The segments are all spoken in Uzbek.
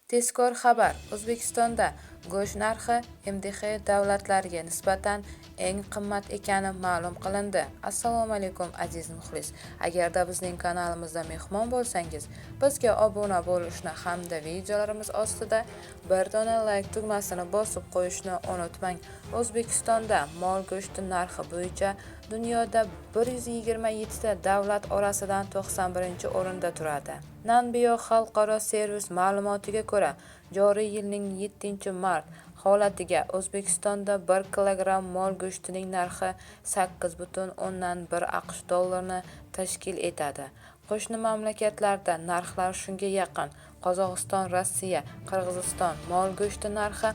Tezkor xabar: O'zbekistonda go'sht narxi MDH davlatlariga nisbatan eng qimmat ekani ma'lum qilindi. Assalomu alaykum aziz muxlis. Agarda bizning kanalimizda mehmon bo'lsangiz, bizga obuna bo'lishni hamda videolarimiz ostida bir dona like tugmasini bosib qo'yishni unutmang. O'zbekistonda mol go'shti narxi bo'yicha dunyoda 127 ta davlat orasidan 91-o'rinda turadi. Nanbio xalqaro servis ma'lumotiga ko'ra, joriy yilning 7-mart holatiga O'zbekistonda 1 kilogramm mol go'shtining narxi 8,1 AQSh dollarini tashkil etadi. Qo'shni mamlakatlarda narxlar shunga yaqin. Qozog'iston, Rossiya, Qirg'iziston mol go'shti narxi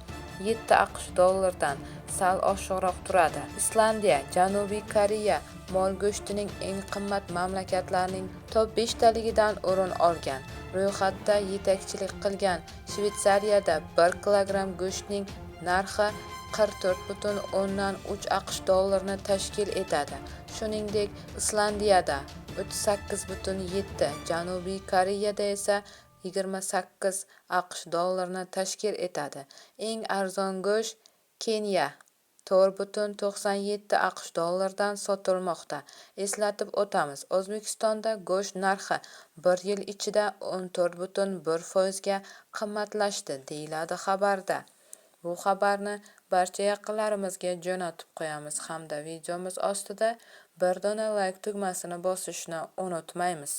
7 AQSh dollardan sal oshiqroq turadi. Islandiya, Janubiy Koreya mol go'shtining eng qimmat mamlakatlarning top 5 taligidan o'rin olgan. Ro'yxatda yetakchilik qilgan Shveysariyada 1 kilogramm go'shtning narxi 44,3 AQSh dollarini tashkil etadi. Shuningdek, Islandiyada 38,7, Janubiy Koreyada esa 28 AQSh dollarini tashkil etadi. Eng arzon go'sht Keniya 4,97 AQSh dollardan sotilmoqda. Eslatib o'tamiz, O'zbekistonda go'sht narxi 1 yil ichida 14,1% ga qimmatlashdi, deyiladi xabarda. Bu xabarni barcha yaqinlarimizga jo'natib qo'yamiz hamda videomiz ostida bir dona like tugmasini bosishni unutmaymiz.